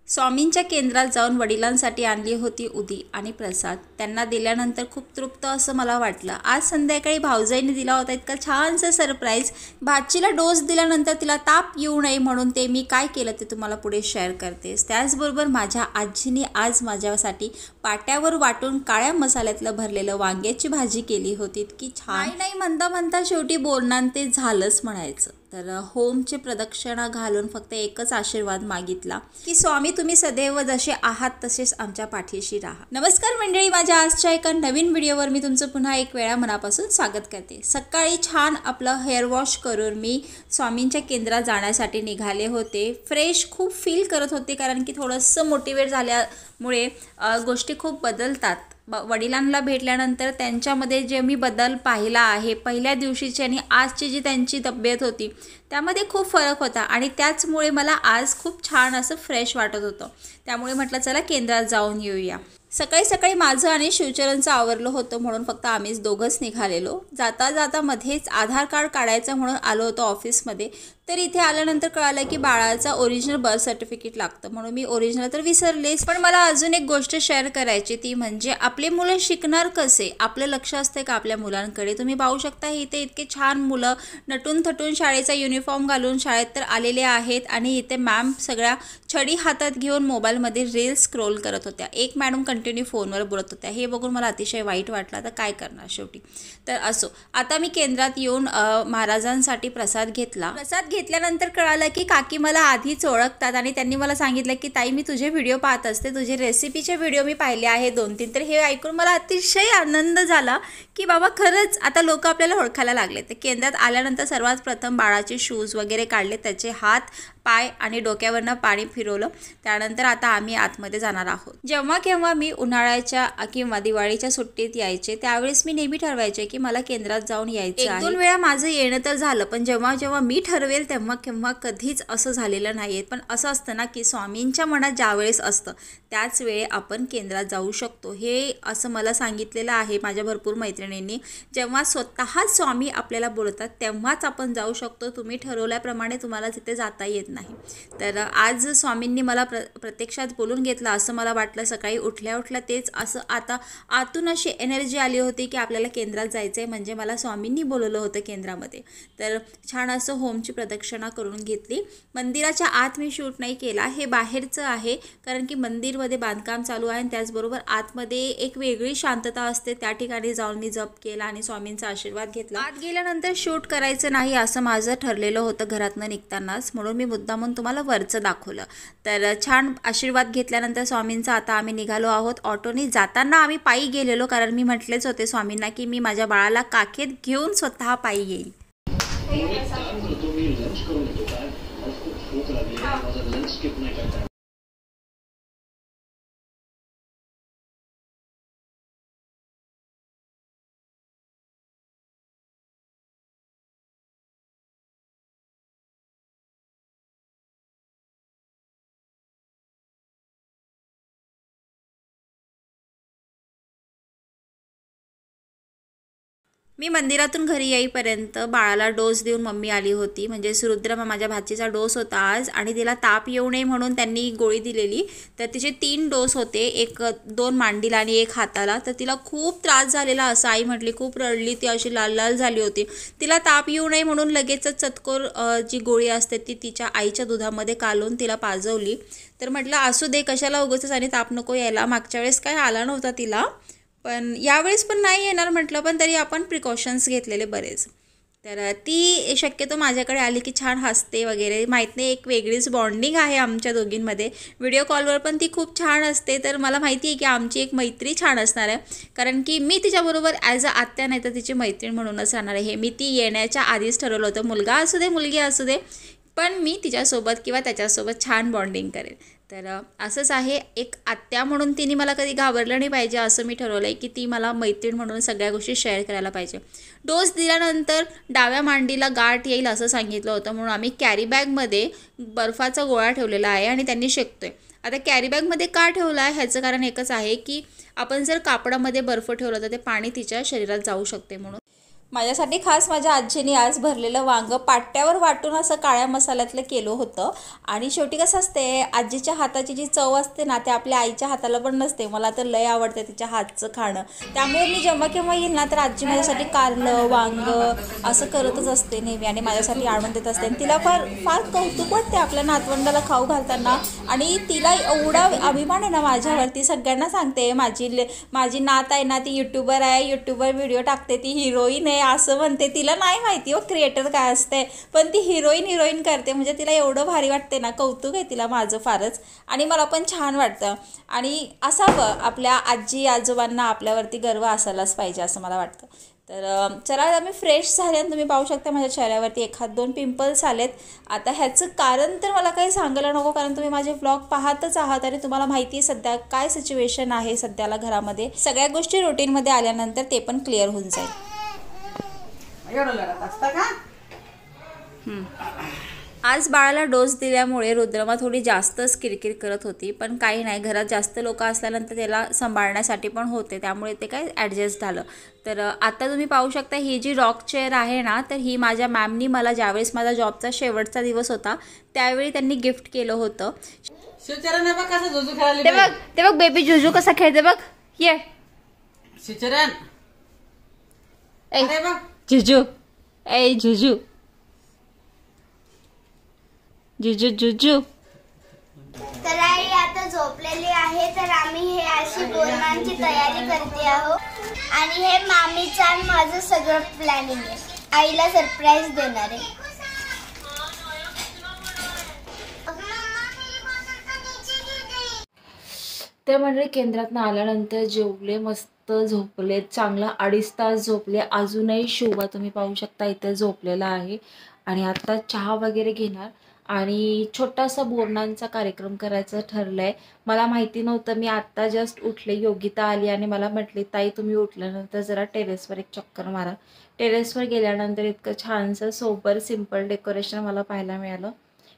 स्वामींच्या केंद्रात जाऊन वडिलांसाठी आणली होती उदी आणि प्रसाद. त्यांना दिल्यानंतर खूप तृप्त असं मला वाटलं. आज संध्याकाळी भाऊजाईने दिला होता इतका छानसा सरप्राईज. भाचीला डोस दिल्यानंतर तिला ताप येऊ नये म्हणून ते मी काय केलं ते तुम्हाला पुढे शेअर करते. त्याचबरोबर माझ्या आजीने आज माझ्यासाठी पाट्यावर वाटून काळ्या मसाल्यातलं भरलेलं वांग्याची भाजी केली होती. इतकी छान. नाही म्हणता म्हणता शेवटी बोलणं ते झालंच म्हणायचं. तर होमची प्रदक्षिणा घालून फक्त एकच आशीर्वाद मागितला की स्वामी तुम्ही सदैव जसे आहात तसेच आमच्या पाठीशी राहा. नमस्कार मंडळी, माझ्या आजच्या एका नवीन व्हिडिओवर मी तुमचं पुन्हा एक वेळा मनापासून स्वागत करते. सकाळी छान आपलं हेअर वॉश करून मी स्वामींच्या केंद्रात जाण्यासाठी निघाले होते. फ्रेश खूप फील करत होते कारण की थोडंसं मोटिवेट झाल्यामुळे गोष्टी खूप बदलतात. वडिलांना भेटल्यानंतर त्यांच्यामध्ये जे मी बदल पाहिला आहे पहिल्या दिवशीची आणि आजची जी त्यांची तब्येत होती त्यामध्ये खूप फरक होता आणि त्याचमुळे मला आज खूप छान असं फ्रेश वाटत होतं. त्यामुळे म्हटलं चला केंद्रात जाऊन येऊया. सकाळी सकाळी माझं आणि शिवचरणचं आवरलं होतं म्हणून फक्त आम्हीच दोघंच निघालेलो. जाता जाता मध्येच आधार कार्ड काढायचं म्हणून आलो होतो ऑफिसमध्ये. तर इथे आल्यानंतर कळालं की बाळाचा ओरिजिनल बर्थ सर्टिफिकेट लागतं म्हणून मी ओरिजिनल तर विसरलेच. पण मला अजून एक गोष्ट शेअर करायची ती म्हणजे आपले मुलं शिकणार कसे. आपलं लक्ष असते का आपल्या मुलांकडे. तुम्ही पाहू शकता इथे इतके छान मुलं नटून थटून शाळेचा युनिफॉर्म घालून शाळेत तर आलेले आहेत आणि इथे मॅम सगळ्या छडी हातात घेऊन मोबाईलमध्ये रील्स स्क्रोल करत होत्या. एक मॅडम कंटिन्यू फोनवर बोलत होत्या. हे बघून मला अतिशय वाईट वाटलं. तर काय करणार शेवटी. तर असो, आता मी केंद्रात येऊन महाराजांसाठी प्रसाद घेतला. प्रसाद घेतल्यानंतर कळालं की काकी मला आधीच ओळखतात आणि त्यांनी मला सांगितलं की ताई मी तुझे व्हिडिओ पाहत असते, तुझे रेसिपीचे व्हिडिओ मी पाहिले आहे 2-3. तर हे ऐकून मला अतिशय आनंद झाला की बाबा खरंच आता लोक आपल्याला ओळखायला लागले. तर केंद्रात आल्यानंतर सर्वात प्रथम बाळाचे शूज वगैरे काढले, त्याचे हात पाय आणि डोक्यावरनं पाणी फिरवलं. त्यानंतर आता आम्ही आतमध्ये जाणार आहोत. जेव्हा केव्हा मी उन्हाळ्याच्या किंवा दिवाळीच्या सुट्टीत यायचे त्यावेळेस मी नेहमी ठरवायचे की मला केंद्रात जाऊन यायचं. 1-2 वेळा माझं येणं तर झालं पण जेव्हा जेव्हा मी ठरवेल तेव्हा केव्हा कधीच असं झालेलं नाही. पण असं असतं ना की स्वामींच्या मनात ज्यावेळेस असतं त्याच वेळी आपण केंद्रात जाऊ शकतो. हे असं मला सांगितलेलं आहे माझ्या भरपूर मैत्रिणींनी. जेव्हा स्वतःच स्वामी आपल्याला बोलतात तेव्हाच आपण जाऊ शकतो. तुम्ही ठरवल्याप्रमाणे तुम्हाला तिथे जाता येत नाही. तर आज स्वामींनी मला प्रत्यक्षात बोलून घेतलं असं मला वाटलं. सकाळी उठल्या उठल्या तेच असं आता आतून अशी एनर्जी आली होती की आपल्याला केंद्रात जायचं आहे. म्हणजे मला स्वामींनी बोलवलं होतं केंद्रामध्ये. तर छान असं होमची प्रदक्षिणा करून घेतली. मंदिराच्या आत मी शूट नाही केला, हे बाहेरचं आहे कारण की मंदिरमध्ये बांधकाम चालू आहे आणि त्याचबरोबर आतमध्ये एक वेगळी शांतता असते. त्या ठिकाणी जाऊन मी जप केला आणि स्वामींचा आशीर्वाद घेतला. आत गेल्यानंतर शूट करायचं नाही असं माझं ठरलेलं होतं घरातनं निघतानाच, म्हणून मी मुद्दामून तुम्हाला वरचं दाखवलं. तर छान आशीर्वाद घेतल्यानंतर स्वामींचा आता आम्ही निघालो आहोत ऑटोने. जाताना आम्ही पायी गेलेलो कारण मी म्हटलेच होते स्वामींना की मी माझ्या बाळाला काखेत घेऊन स्वतः पायी येईल. मी मंदिरातून घरी येईपर्यंत बाळाला डोस देऊन मम्मी आली होती. म्हणजे रुद्र माझ्या भाचीचा डोस होता आज आणि तिला ताप येऊ नये म्हणून त्यांनी गोळी दिलेली. तर तिचे 3 डोस होते, 2 मांडीला आणि 1 हाताला. तर तिला खूप त्रास झालेला असं आई म्हटली. खूप रडली ती, अशी लाल लाल झाली होती. तिला ताप येऊ नये म्हणून लगेचच चतकोर जी गोळी असते ती तिच्या आईच्या दुधामध्ये कालवून तिला पाजवली. तर म्हटलं असू दे, कशाला उगाचच आणि ताप नको यायला. मागच्या वेळेस काय आला नव्हता तिला पण यावेळेस पण नाही येणार म्हटलं, पण तरी आपण प्रिकॉशन्स घेतलेले बरेच. तर ती शक्यतो माझ्याकडे आली की छान हसते वगैरे. माहीत नाही, एक वेगळीच बॉन्डिंग आहे आमच्या दोघींमध्ये. व्हिडिओ कॉलवर पण ती खूप छान असते. तर मला माहिती आहे की आमची एक मैत्री छान असणार आहे कारण की मी तिच्याबरोबर ॲज अ आत्या नाही तर तिची मैत्रीण म्हणूनच राहणार आहे. हे मी ती येण्याच्या आधीच ठरवलं होतं. मुलगा असू दे मुलगी असू दे पण मी तिच्यासोबत किंवा त्याच्यासोबत छान बॉन्डिंग करेन. तर असंच आहे, एक आत्या म्हणून तिने मला कधी घाबरलं नाही पाहिजे असं मी ठरवलं आहे की ती मला मैत्रीण म्हणून सगळ्या गोष्टी शेअर करायला पाहिजे. डोस दिल्यानंतर डाव्या मांडीला गाठ येईल असं सांगितलं होतं म्हणून आम्ही कॅरीबॅगमध्ये बर्फाचा गोळा ठेवलेला आहे आणि त्यांनी शेकतोय. आता कॅरीबॅगमध्ये का ठेवला आहे ह्याचं कारण एकच आहे की आपण जर कापडामध्ये बर्फ ठेवलं तर ते पाणी तिच्या शरीरात जाऊ शकते म्हणून. माझ्यासाठी खास माझ्या आजीने आज भरलेलं वांगं पाट्यावर वाटून असं काळ्या मसाल्यातलं केलं होतं. आणि शेवटी कसं असते, आजीच्या हाताची जी चव असते ना, ते आपल्या आईच्या हाताला पण नसते. मला तर लय आवडते तिच्या हातचं खाणं. त्यामुळे मी जेव्हा केव्हा येईल ना, तर आजी माझ्यासाठी कारलं वांगं असं करतच असते नेहमी आणि माझ्यासाठी आणून देत असते. आणि तिला फार फार कौतुक वाटते आपल्या नातवंडाला खाऊ घालताना. आणि तिला एवढा अभिमान आहे ना माझ्यावरती. सगळ्यांना सांगते माझी नात आहे ना, ती यूट्यूबर आहे, यूट्यूबवर व्हिडिओ टाकते, ती हिरोईन आहे असं म्हणते. तिला नाही माहिती हो क्रिएटर काय असते, पण ती हिरोईन करते. म्हणजे तिला एवढं भारी वाटते ना, कौतुक आहे तिला माझं फारच. आणि मला पण छान वाटतं. आणि असावं आपल्या आजी आजोबांना आपल्यावरती गर्व असायलाच पाहिजे असं मला वाटतं. तर चला मी फ्रेश झाले आणि तुम्ही पाहू शकता माझ्या चेहऱ्यावरती 1-2 पिंपल्स आलेत. आता ह्याचं कारण तर मला काही सांगायला नको, कारण तुम्ही माझे व्लॉग पाहतच आहात आणि तुम्हाला माहिती आहे सध्या काय सिच्युएशन आहे सध्याला घरामध्ये. सगळ्या गोष्टी रुटीनमध्ये आल्यानंतर ते पण क्लिअर होऊन जाईल. आज बाळाला डोस दिल्यामुळे रुद्रमा थोडी जास्तच किरकिर करत होती, पण काही नाही, घरात जास्त लोक असल्यानंतर त्याला सांभाळण्यासाठी पण होते, त्यामुळे ते काय ॲडजस्ट झालं. तर आता तुम्ही पाहू शकता ही जी रॉक चेअर आहे ना, तर ही माझ्या मॅमनी मला ज्यावेळेस माझा जॉबचा शेवटचा दिवस होता त्यावेळी त्यांनी गिफ्ट केलं होतं. ते बघ बेबी जुजू कसा खेळते बघ. ये जुजू, ए जुजू, जुजू जुजू. तर आई आता झोपलेली आहे, तर आम्ही हे अशी बोरणांची तयारी करते आहोत. आणि हे मामीचं आणि माझं सगळं प्लॅनिंग आहे. आईला सरप्राईज देणार आहे. त्या मंडळी केंद्रातनं आल्यानंतर जेवले, मस्त झोपले, चांगला 2.5 तास झोपले. अजूनही शोभा तुम्ही पाहू शकता इथं झोपलेला आहे. आणि आता चहा वगैरे घेणार आणि छोटासा बोरणांचा कार्यक्रम करायचं ठरलं आहे. मला माहिती नव्हतं, मी आत्ता जस्ट उठले, योगिता आली आणि मला म्हटली ताई तुम्ही उठल्यानंतर जरा टेरेसवर एक चक्कर मारा. टेरेसवर गेल्यानंतर इतकं छानसं सोबर सिम्पल डेकोरेशन मला पाहायला मिळालं.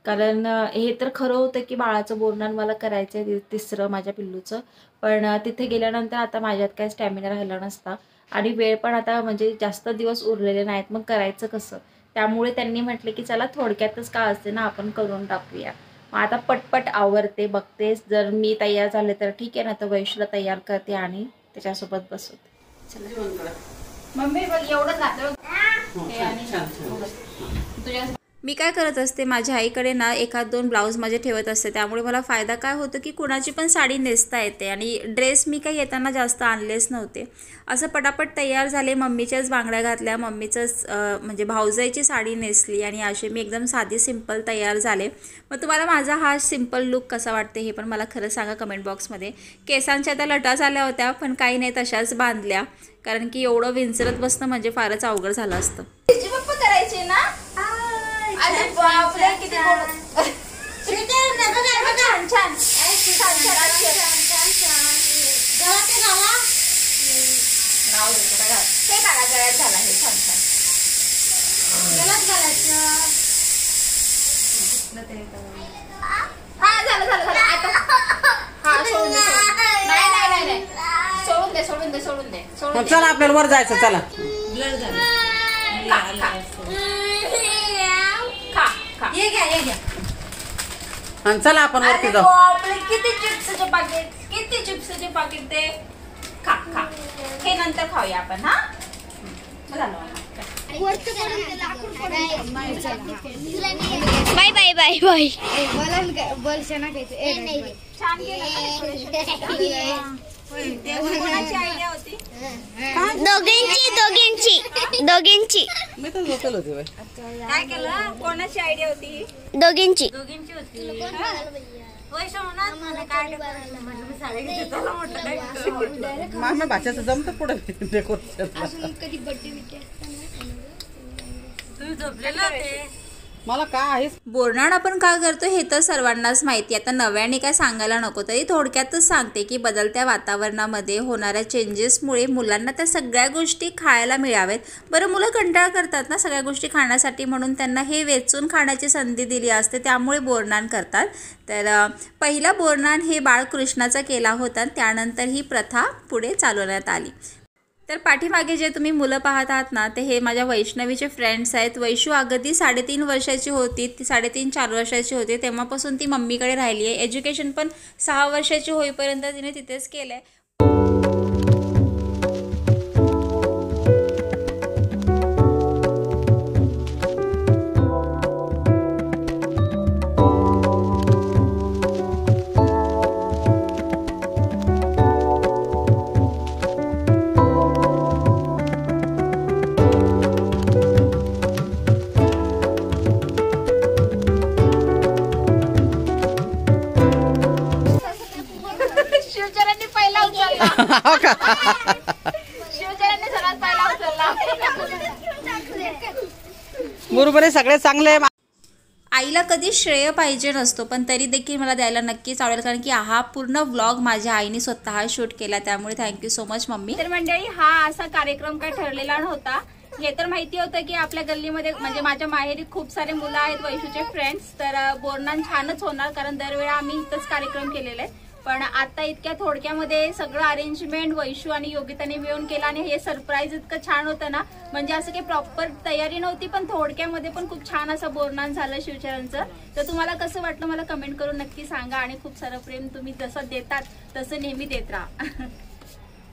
कारण हे तर खरं होतं की बाळाचं बोरनान मला करायचं आहे, तिसरं माझ्या पिल्लूचं. पण तिथे गेल्यानंतर आता माझ्यात काय स्टॅमिना राहिला नसता आणि वेळ पण आता म्हणजे जास्त दिवस उरलेले नाहीत, मग करायचं कसं. त्यामुळे त्यांनी म्हटले की चला थोडक्यातच का असते ना आपण करून टाकूया. मग आता पटपट आवरते, बघते जर मी तयार झाले तर ठीक आहे, ना तर वैशूला तयार करते आणि त्याच्यासोबत बसवते. मम्मी बघ एवढं घातलं तुझ्या. मी काय करत असते, माझ्या आईकडे ना 1-2 ब्लाऊज माझे ठेवत असते. त्यामुळे मला फायदा काय होतो की कुणाची पण साडी नेसता येते. आणि ड्रेस मी काही येताना जास्त आणलेच नव्हते. असं पटापट तयार झाले, मम्मीच्याच बांगड्या घातल्या, मम्मीचंच म्हणजे भाऊजाईची साडी नेसली आणि असे मी एकदम साधी सिंपल तयार झाले. मग तुम्हाला माझा हा सिंपल लुक कसा वाटते हे पण मला खरं सांगा कमेंट बॉक्समध्ये. केसांच्या त्या लटा झाल्या होत्या, पण काही नाही तशाच बांधल्या, कारण की एवढं विंचरत बसणं म्हणजे फारच अवघड झालं असतं. पप्पा करायचे ना. अरे बापरे किती छान छान छान ते काळा गळ्यात झाला हे छान छान गळ्यात घालायचं. हा झालं झालं झालं आता. हा सोडून दे, नाही नाही नाही सोडून दे सोडून दे सोडून दे सोडून दे. चला आपल्याला वर जायचं, चला. ब्लर झालं. ये घ्या ये घ्या. आणि चला आपण वरती जाऊ. किती चिप्सचे पाकिट, किती चिप्सचे पाकिट ते. खा खा, हे नंतर खाऊया आपण. हा बाय बाय बाय बाय. छान आयडिया होती दोघींची. मी तर झोपेल होती बाई. काय केलं, कोणाची आयडिया होती. दोघींची होती. मामा भाच्याचं जमतं पुढे डेकोरेशन. मला काय आहे. बोरनान आपण का करतो हे तर सर्वांनाच माहिती. आता नव्याने काय सांगायला नको, तरी थोडक्यातच सांगते की बदलत्या वातावरणामध्ये होणाऱ्या चेंजेसमुळे मुलांना त्या सगळ्या गोष्टी खायला मिळावेत. बरं मुलं कंटाळ करतात ना सगळ्या गोष्टी खाण्यासाठी, म्हणून त्यांना हे वेचून खाण्याची संधी दिली असते, त्यामुळे बोरनान करतात. तर पहिला बोरनान हे बाळकृष्णाचा केला होता, त्यानंतर ही प्रथा पुढे चालवण्यात आली. तर पाठीमागे जे तुम्ही मुलं पाहत आहात ना, ते हे माझ्या वैष्णवीचे फ्रेंड्स आहेत. वैशू अगदी 3.5 वर्षाची होती, ती 3.5-4 वर्षाची होती तेव्हापासून ती मम्मीकडे राहिली आहे. एज्युकेशन पण 6 वर्षाची होईपर्यंत तिने तिथेच केलं आहे. हो का? बरोबर आहे, सगळे चांगले. आईला कधी श्रेय पाहिजे नसतो, पण तरी देखील मला द्यायला नक्कीच आवडेल, कारण की हा पूर्ण व्लॉग माझ्या आईने स्वतः शूट केला. त्यामुळे थँक्यू सो मच मम्मी. तर मंडळी, हा असा कार्यक्रम काय ठरलेला नव्हता. हे तर माहिती होतं की आपल्या गल्लीमध्ये म्हणजे माझ्या माहेरी खूप सारे मुलं आहेत वैशूचे फ्रेंड्स, तर बोरनान छानच होणार, कारण दरवेळा आम्ही इथंच कार्यक्रम केलेले आहेत. पण आता इतक्या थोडक्यामध्ये सगळं अरेंजमेंट वैशू आणि योगिताने मिळून केलं आणि हे सरप्राईज इतकं छान होतं ना, म्हणजे असं काही प्रॉपर तयारी नव्हती, पण थोडक्यामध्ये पण खूप छान असं बोरनान झालं शिवचरणचं. तर तुम्हाला कसं वाटलं मला कमेंट करून नक्की सांगा, आणि खूप सारं प्रेम तुम्ही जसं देतात तसं नेहमी देत राहा.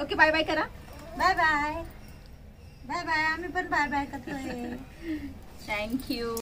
ओके, बाय बाय करा. Bye bye bye bye. आम्ही पण बाय बाय करतोय. थँक्यू.